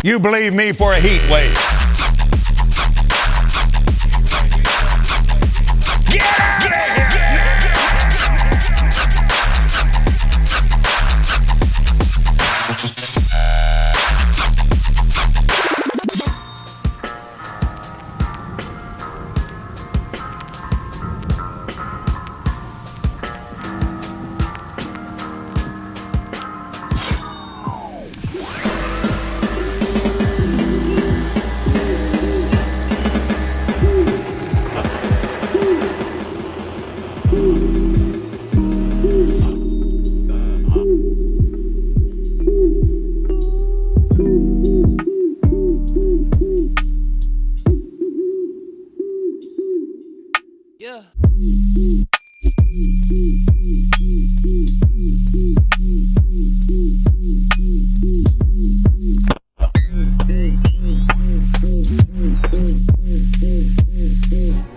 You believe me for a heat wave.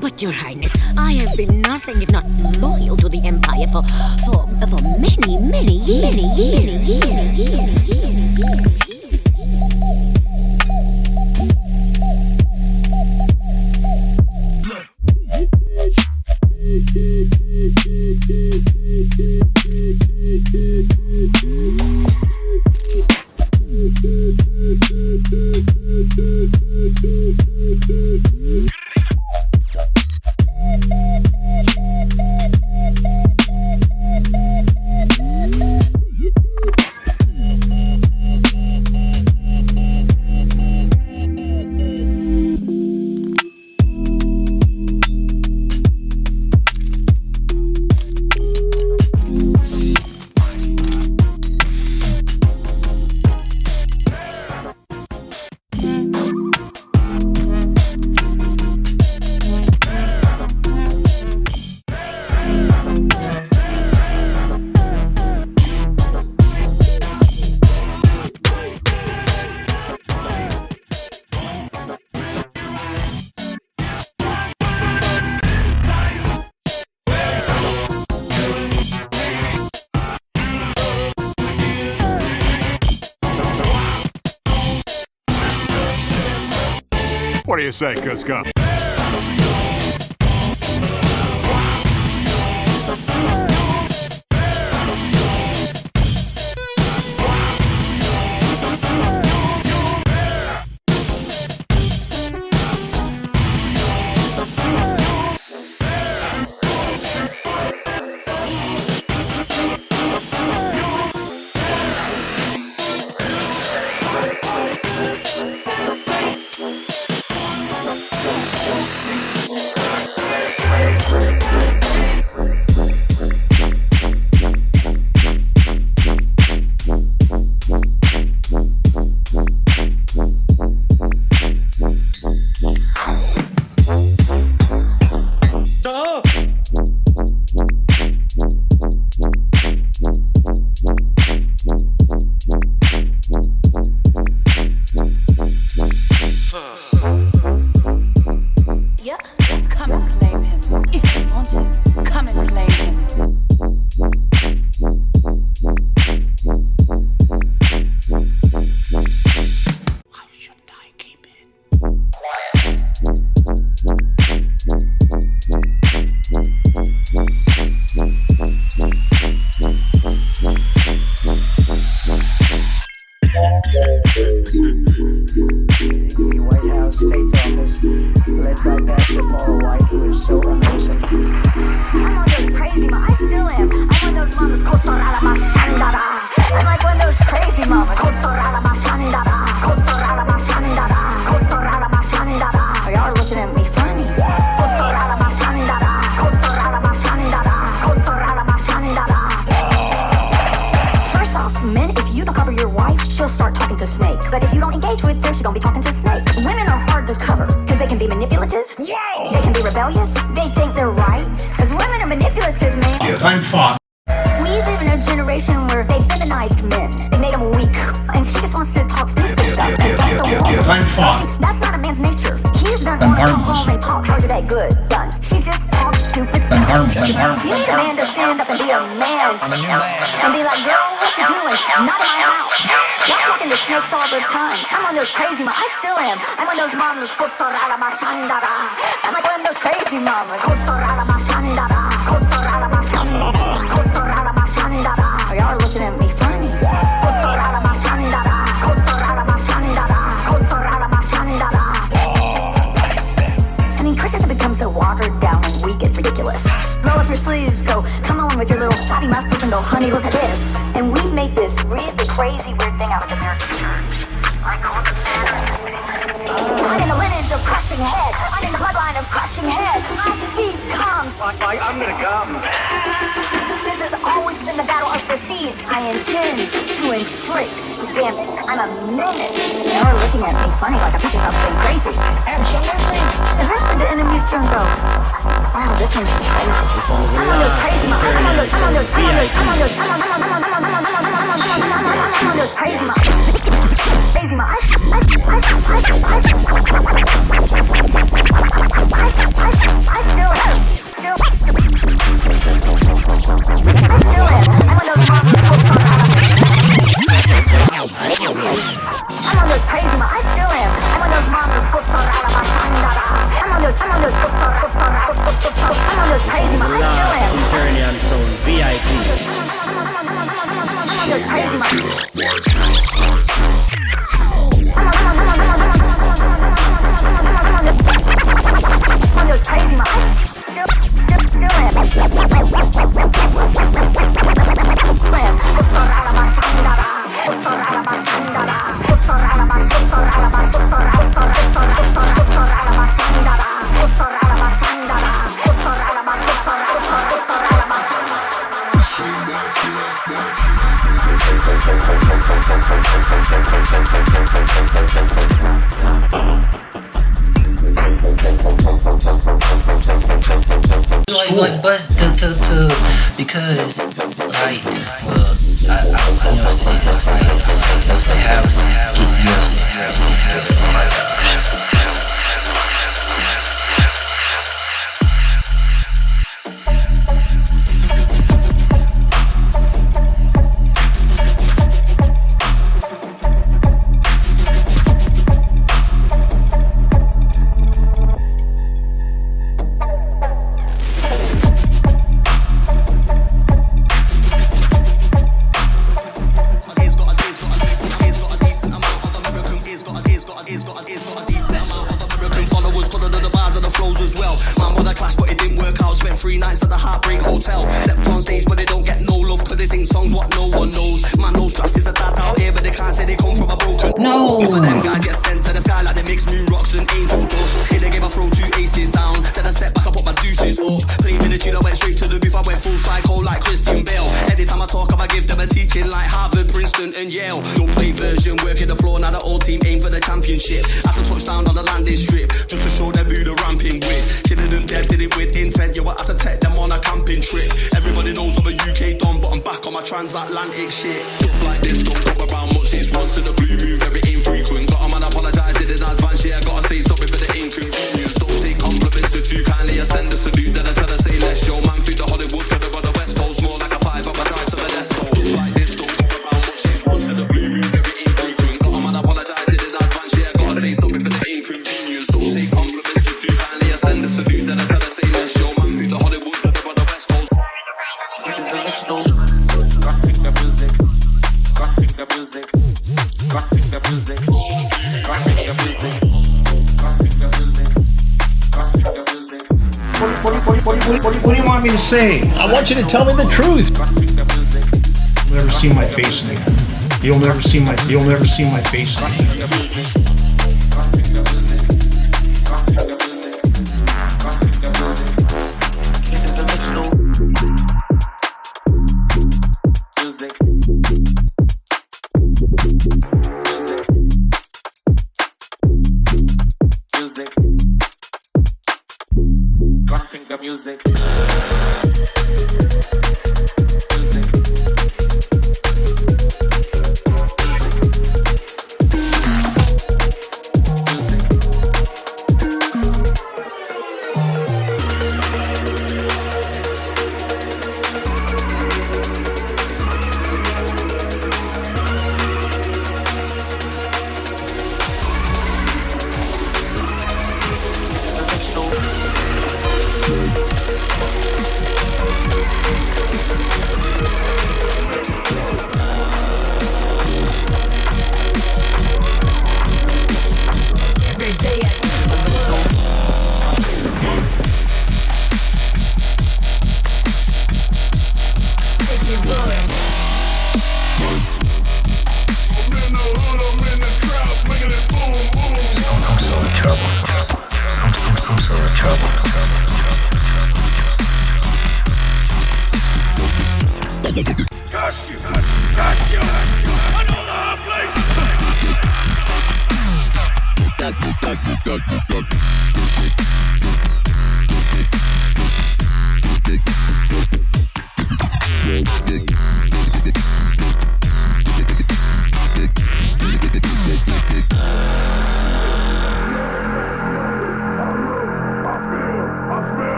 But, Your Highness, I have been nothing if not loyal to the Empire for many years. What do you say, Kuzco? basketball wife who is so amazing. I'm one of those crazy mamas. I still am. I'm one of those mamas. Kotorala mashandara. I'm like one of those crazy mamas. Kotorala mashandara. Kotorala mashandara. Kotorala mashandara. Y'all are looking at me funny. Kotorala mashandara. Kotorala mashandara. Kotorala mashandara. First off, men, if you don't cover your wife, she'll start talking to Snake. But if you don't engage with her, she's gonna be talking to Snake. Women are hard to cover because they can be manipulative. Whoa. They can be rebellious. They think they're right. Because women are manipulative, man. Yeah, I'm fucked. We live in a generation where they feminized men. They made them weak. And she just wants to talk stupid stuff. I'm fucked. That's not a man's nature. He's not going to come home and talk, how's your day? Good, done. She just talks stupid stuff. You need a man to stand up and be a man. I'm a new man. And be like, girl, what you doing? Not in my house. Y'all talking to snakes all the time. I'm one of those crazy mamas. I still am. I'm one of those mamas. Kotorala mashandara. I'm like one of those crazy mamas. Kotorala mashandara. Kotorala mashandara. Kotorala mashandara. Y'all are looking at me funny. Kotorala mashandara. Kotorala mashandara. Kotorala mashandara. I mean, Christians have become so watered down and weak, it's ridiculous. Roll up your sleeves, go, come on with your little flabby muscles and go, honey, look at this. And we've made this really crazy, weird thing out of the American church. Like all the manners. I'm in the lineage of crushing head. I'm in the bloodline of crushing head. My seed comes. I'm gonna come. This has always been the battle of the seeds. I intend to inflict damage. I'm a menace. You're looking at me funny like I'm teaching something crazy. Absolutely. Eventually the enemy's gonna go, wow, this one's just crazy. This one was I'm on those crazy mamas. I'm on those crazy mamas. Crazy mamas. I still am. I'm on those mamas. I'm on those crazy mamas. I still am. I'm on those mamas. I'm on those crazy mamas. I still am. Ternion soul VIP. I'm on those crazy mamas. Those crazy mamas. Still like buzz to because like well I you know what I'm saying it's like have you know what I'm saying transatlantic shit. Stuff like this don't come around much. This once to the blue move, every infrequent. Got a man apologise in advance. Yeah, gotta say sorry for the inconvenience. Don't take compliments too kindly. I send a salute, then I tell her say less. Yo, man, think the Hollywood could have got the West Coast more like a 5 up a drive to the Lesto. Stuff like this don't come around much. This once to the blue move, every infrequent. Got a man apologise in advance. Yeah, gotta say sorry for the inconvenience. Don't take compliments too kindly. I send a salute, then I tell her say less. Yo, man, think the Hollywood could have got the West Coast. This is original. Gunfinger music. Gunfinger music. Gunfinger music. Gunfinger music. Gunfinger music. Gunfinger music. What do you want me to say? I want you to tell me the truth. You'll never see my face again. You'll never see my face again. This is original music. Music. Gunfinger music.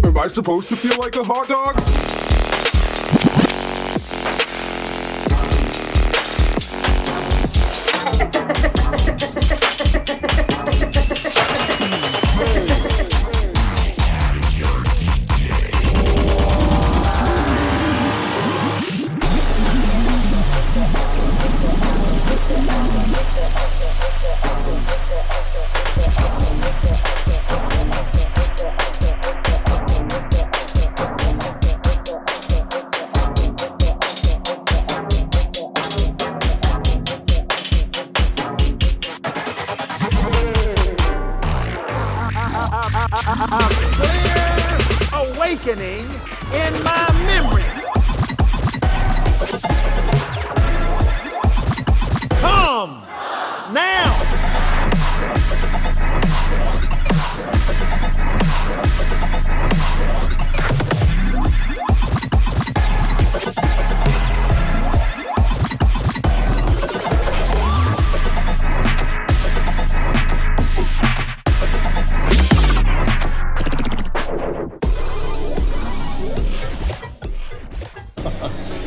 Am I supposed to feel like a hot dog? Awakening in my memory. Come now.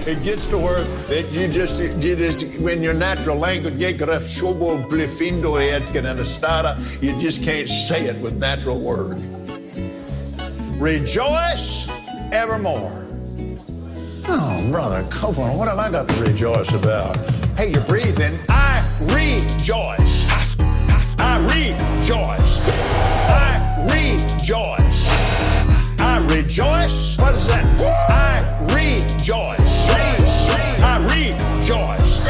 It gets to where that you just when your natural language you just can't say it with natural words. Rejoice evermore. Oh, Brother Copeland, what have I got to rejoice about? Hey, you're breathing. I rejoice. I rejoice. I rejoice. I rejoice. What is that? I rejoice. I rejoice.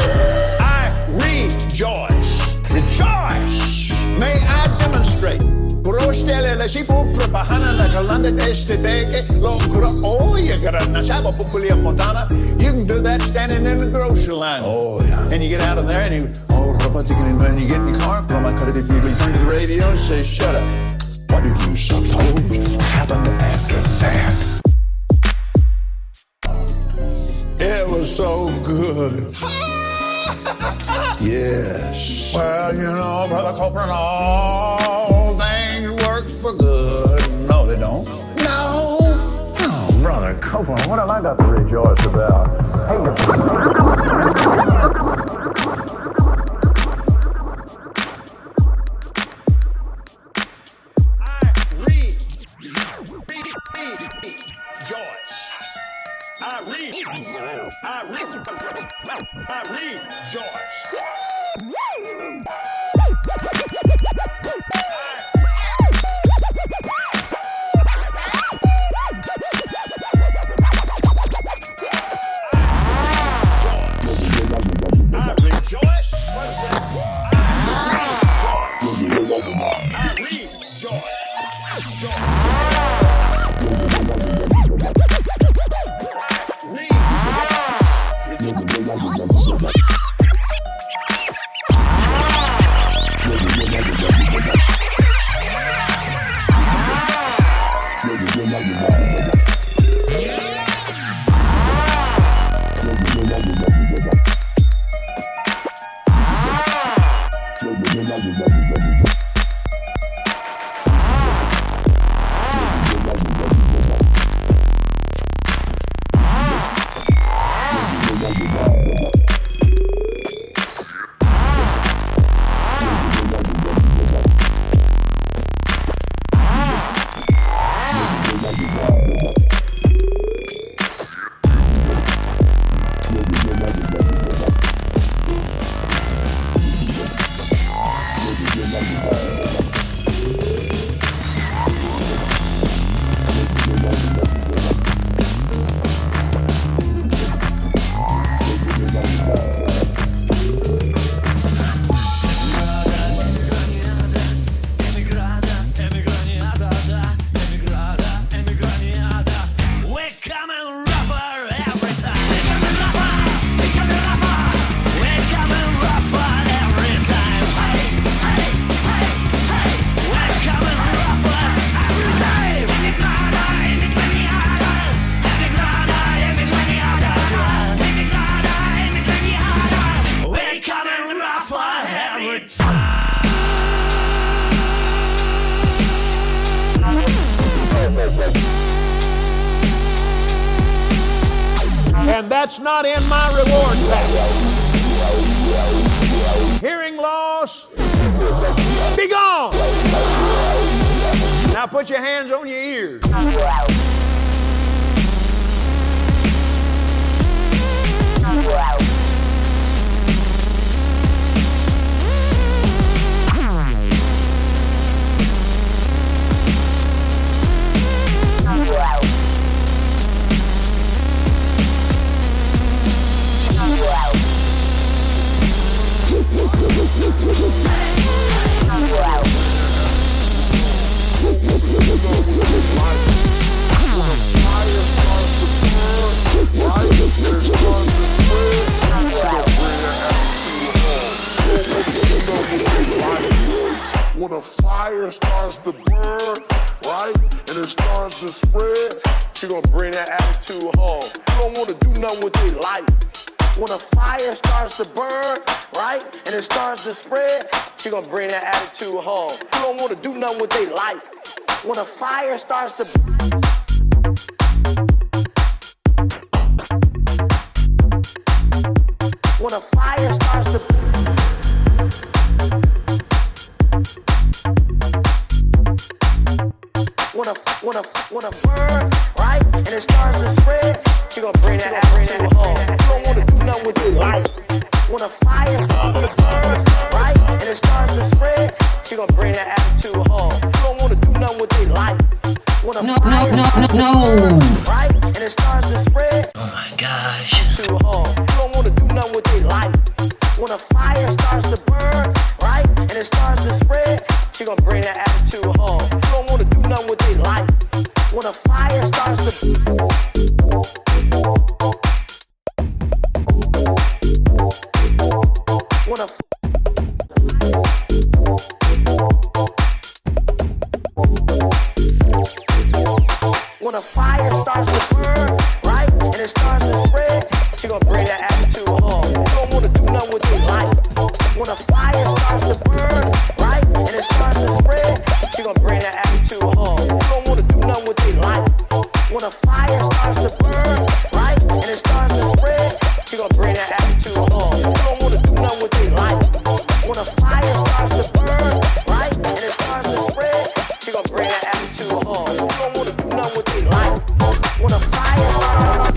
I rejoice. Rejoice. May I demonstrate. You can do that standing in the grocery line. Oh, yeah. And you get out of there and you get in your car, you turn to the radio and say, shut up. What did you suppose happened after that? It was so good. Yes. Well, you know, Brother Copeland, all things work for good. No, they don't. No. Oh, Brother Copeland, what have I got to rejoice about? Hey, And that's not in my reward package. Hearing loss, be gone. Now put your hands on your ears. When a fire starts to burn, right, and it starts to spread, she gonna bring that attitude home. You don't wanna do nothing with their life. When a fire starts to burn, right, and it starts to spread, she gonna bring that attitude home. You don't wanna do nothing with their life. When a fire starts to wanna burn, right? And it starts to spread. She gonna bring that attitude home. You don't wanna do nothing with your life. When a fire, wanna burn, right? And it starts to spread. She gonna bring that attitude home. You don't wanna do nothing with your life. When a fire starts to burn, right? And it starts to spread. Oh my gosh. You don't wanna do nothing with your life. When a fire starts to burn, right? And it starts to spread. She gonna bring that attitude home. You don't wanna do nothing with your life. When a fire starts to when a fire starts to burn, right? And it starts to spread. She gonna bring that attitude home. You don't wanna do nothing with your life. When a fire starts to burn, right? And it starts to spread. She gonna bring that attitude home. You don't wanna do nothing with your life. When a fire starts to burn, right? And it starts to spread. She gonna bring that attitude home. You don't wanna do nothing with your life. When a fire starts to burn, right? And it starts to spread. She gonna bring that attitude home. You don't wanna do nothing with your life. When a fire starts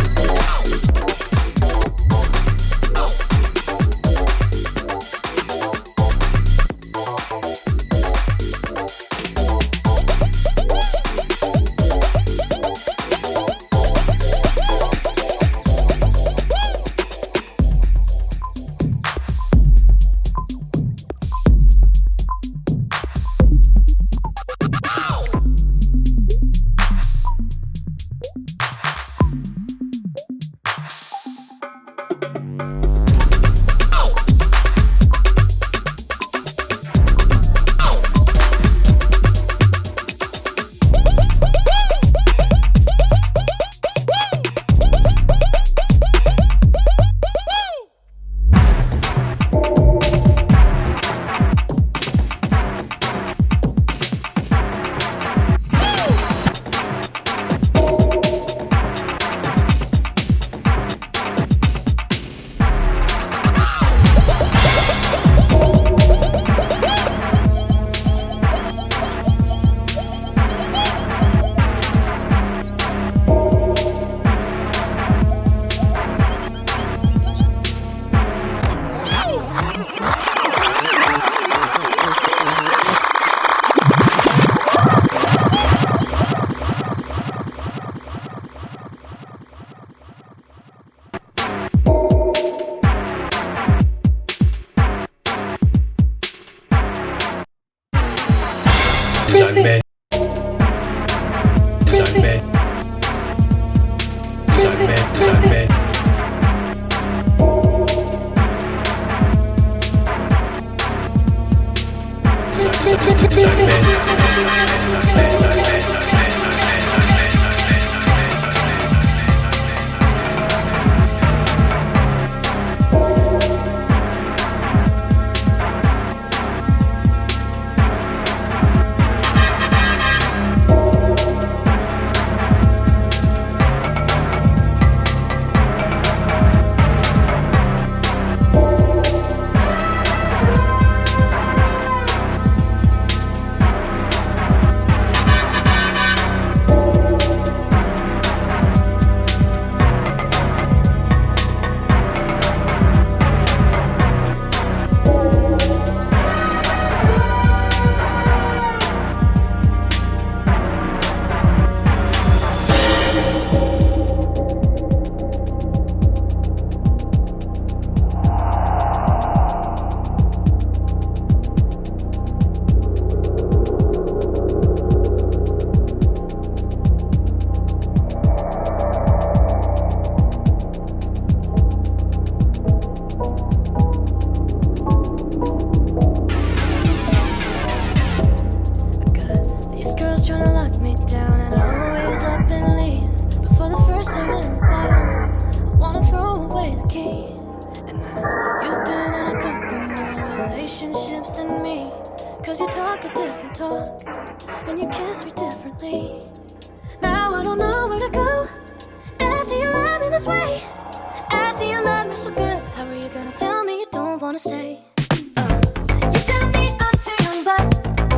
You tell me I'm too young, but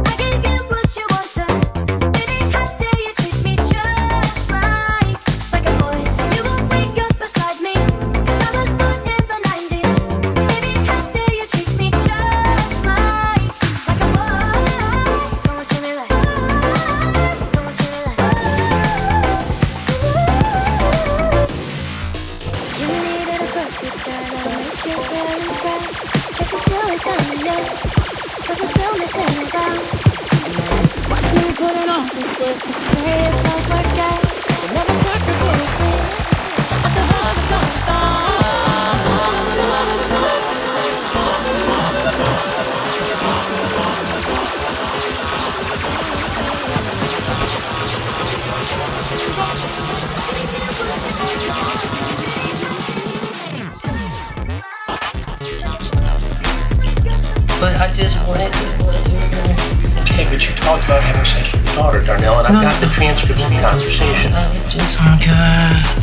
I gave you what you wanted. Baby, how dare you treat 'cause we're still missing around. Watch me put it on this way. Say it don't work out. We'll never work the full thing. At the heart of my But I just wanted to. Okay, but you talked about having sex with your daughter, Darnell, and I've got the transcript of the conversation. I just want God.